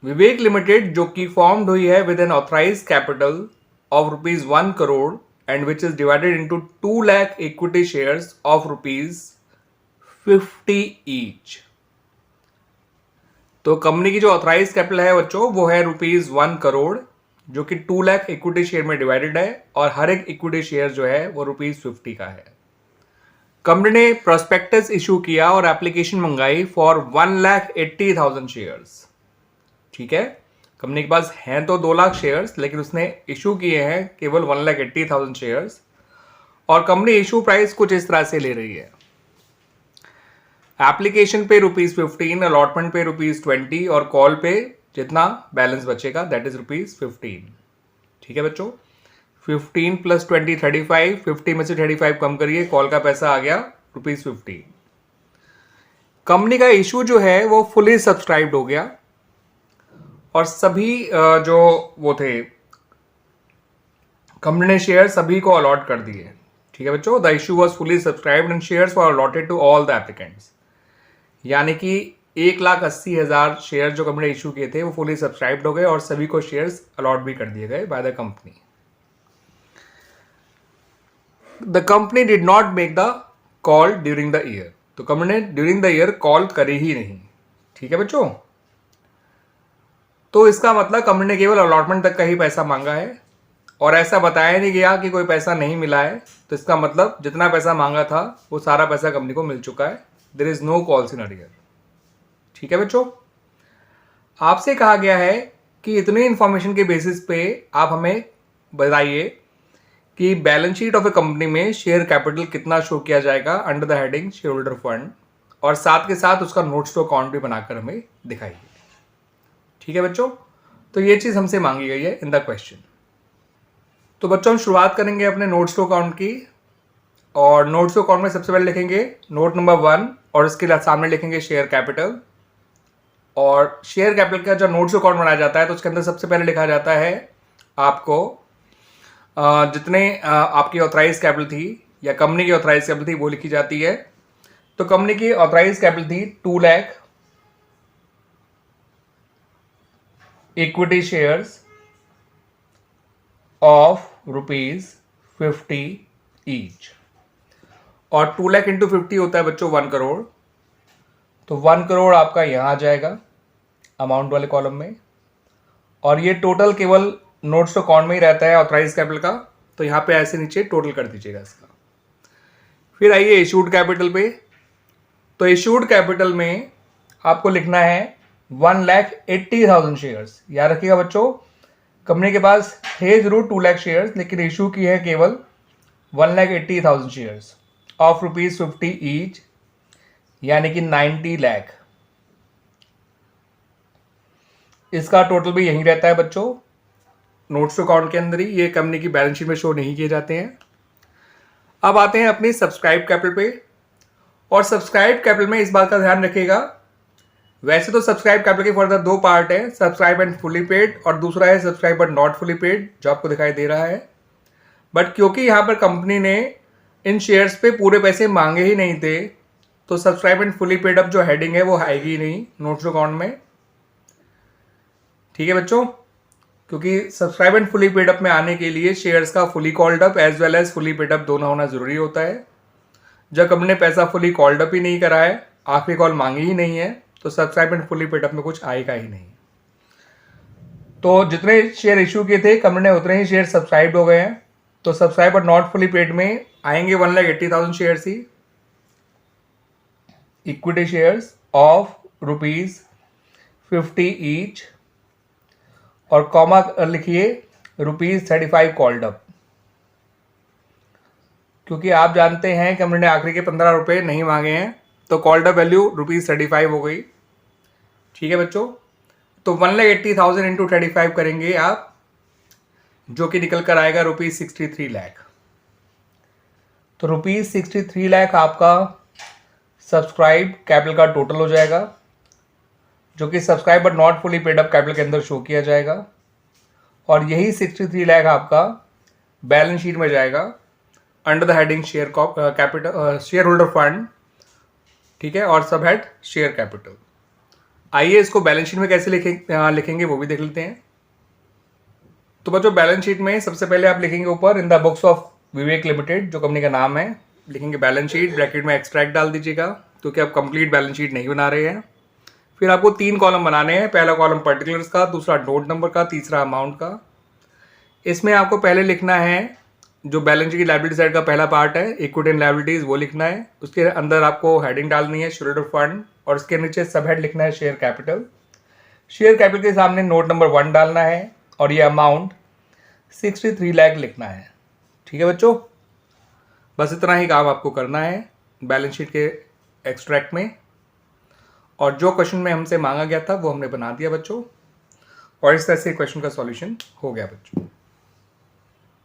विवेक limited जो कि formed हुई है with an authorise capital of rupees 1 crore and which is divided into 2 lakh equity shares of rupees 50 each. तो company की जो ऑथराइज कैपिटल है बच्चों वो है रुपीज 1 करोड़ जो कि 2 लाख इक्विटी शेयर में डिवाइडेड है और हर एक इक्विटी शेयर जो है वो रुपीज 50 का है। कंपनी ने प्रोस्पेक्टस इशू किया और एप्लीकेशन मंगाई फॉर 1,80,000 शेयर्स। ठीक है, कंपनी के पास हैं तो 2 लाख शेयर्स लेकिन उसने इशू किए हैं केवल 1,80,000 शेयर्स और कंपनी इशू प्राइस कुछ इस तरह से ले रही है। Application pay rupees 15, allotment pay rupees 20 और कॉल पे जितना बैलेंस बचेगा दैट इज रुपीज 15। ठीक है बच्चों, 15 प्लस 20 35, 50 में से 35 कम करिए, कॉल का पैसा आ गया रुपीज 50। कंपनी का इशू जो है वो फुली सब्सक्राइब्ड हो गया और सभी जो वो थे कंपनी ने शेयर सभी को अलॉट कर दिए। ठीक है बच्चों, the issue was fully subscribed and shares were allotted to all the applicants. यानी कि 1,80,000 शेयर जो कंपनी ने इशू किए थे वो फुली सब्सक्राइब्ड हो गए और सभी को शेयर्स अलॉट भी कर दिए गए by the company. The company did not make the call during the year. तो कंपनी ने ड्यूरिंग द ईयर कॉल करी ही नहीं। ठीक है बच्चों, तो इसका मतलब कंपनी ने केवल अलॉटमेंट तक का ही पैसा मांगा है और ऐसा बताया नहीं गया कि कोई पैसा नहीं मिला है। तो इसका मतलब जितना पैसा मांगा था वो सारा पैसा कंपनी को मिल चुका है। There is no calls in arrear. ठीक है बच्चों, आपसे कहा गया है कि इतनी इंफॉर्मेशन के बेसिस पे आप हमें बताइए कि balance sheet of A company में शेयर कैपिटल कितना शो किया जाएगा under the heading share holder fund और साथ के साथ उसका नोट्स टू अकाउंट भी बनाकर हमें दिखाइए। ठीक है बच्चों, तो ये चीज़ हमसे मांगी गई है इन द क्वेश्चन। तो बच्चों हम शुरुआत करेंगे अपने नोट्स टू अकाउंट की और नोट्स टू अकाउंट में सबसे पहले लिखेंगे नोट नंबर 1 और उसके सामने लिखेंगे शेयर कैपिटल। और शेयर कैपिटल का जब नोट्स टू अकाउंट बनाया जाता है तो उसके अंदर सबसे पहले लिखा जाता है आपको जितने आपकी ऑथराइज कैपिटल थी या कंपनी की ऑथराइज कैपिटल थी वो लिखी जाती है। तो कंपनी की ऑथराइज कैपिटल थी 2 lakh equity shares of rupees 50 each और 2 लाख इंटू 50 होता है बच्चों 1 करोड़। तो 1 करोड़ आपका यहां आ जाएगा अमाउंट वाले कॉलम में और ये टोटल केवल नोट्स टू अकाउंट में ही रहता है ऑथराइज कैपिटल का। तो यहां पे ऐसे नीचे टोटल कर दीजिएगा इसका। फिर आइए इशूड कैपिटल पे। तो इशूड कैपिटल में आपको लिखना है 1,80,000 शेयर्स। याद रखिएगा बच्चों, कंपनी के पास थे जरूर 2 लाख शेयर्स लेकिन इशू की है केवल 1,80,000 शेयर्स ऑफ रुपीज 50 ईच यानी कि 90 लाख। इसका टोटल भी यही रहता है बच्चों नोट्स टू अकाउंट के अंदर ही, ये कंपनी की बैलेंस शीट में शो नहीं किए जाते हैं। अब आते हैं अपनी सब्सक्राइब कैपिटल पे और सब्सक्राइब कैपिटल में इस बात का ध्यान रखिएगा, वैसे तो सब्सक्राइब कैपिटल के फर्दर 2 पार्ट है, सब्सक्राइब एंड फुली पेड और दूसरा है subscribe but not fully paid जो आपको दिखाई दे रहा है। बट क्योंकि यहाँ पर कंपनी ने इन शेयर्स पे पूरे पैसे मांगे ही नहीं थे तो subscribe and fully paid up जो हेडिंग है वो आएगी ही नहीं नोट्स टू अकाउंट में। ठीक है बच्चों, क्योंकि subscribe and fully paid up में आने के लिए शेयर्स का fully called up as well as fully paid up दोनों होना जरूरी होता है। जब कंपनी ने पैसा फुली कॉल्ड अप ही नहीं करा है, आखिरी कॉल मांगी ही नहीं है, तो subscribe and fully paid up में कुछ आएगा ही नहीं। तो जितने शेयर इशू किए थे कंपनी ने उतने ही शेयर सब्सक्राइब हो गए हैं। तो सब्सक्राइब और नॉट फुली पेड में आएंगे 1,80,000 shares he equity shares of rupees 50 each और कॉमा लिखिए रुपीज 35 कॉल्ड अप, क्योंकि आप जानते हैं कंपनी ने आखिरी के 15 रुपए नहीं मांगे हैं तो कॉल्ड अप वैल्यू रुपीज 35 हो गई। ठीक है बच्चों, तो 1,80,000 इंटू 35 करेंगे आप जो कि निकल कर आएगा रुपीज 63 लाख। तो रुपीज 63 लाख आपका सब्सक्राइब कैपिटल का टोटल हो जाएगा जो कि subscribe but not fully paid up capital के अंदर शो किया जाएगा और यही 63 लाख आपका बैलेंस शीट में जाएगा under the heading share capital share holder fund. ठीक है, और सब हेड शेयर कैपिटल। आइए इसको बैलेंस शीट में कैसे लिखेंगे वो भी देख लेते हैं। तो बच्चों बैलेंस शीट में सबसे पहले आप लिखेंगे ऊपर in the books of Vivek limited, जो कंपनी का नाम है, लिखेंगे बैलेंस शीट, ब्रैकेट में एक्सट्रैक्ट डाल दीजिएगा क्योंकि आप कंप्लीट बैलेंस शीट नहीं बना रहे हैं। फिर आपको 3 कॉलम बनाने हैं, पहला कॉलम पर्टिकुलर्स का, दूसरा नोट नंबर का, तीसरा अमाउंट का। इसमें आपको पहले लिखना है जो बैलेंस शीट की लायबिलिटी साइड का पहला पार्ट है, इक्विटी एंड लायबिलिटीज, वो लिखना है। उसके अंदर आपको हेडिंग डालनी है शेयरहोल्डर फंड, और उसके नीचे सब हेड लिखना है शेयर कैपिटल। शेयर कैपिटल के सामने नोट नंबर 1 डालना है और ये अमाउंट 63 लाख लिखना है। ठीक है बच्चों, बस इतना ही काम आपको करना है बैलेंस शीट के एक्सट्रैक्ट में। और जो क्वेश्चन में हमसे मांगा गया था वो हमने बना दिया बच्चों, और इस तरह से क्वेश्चन का सॉल्यूशन हो गया बच्चों।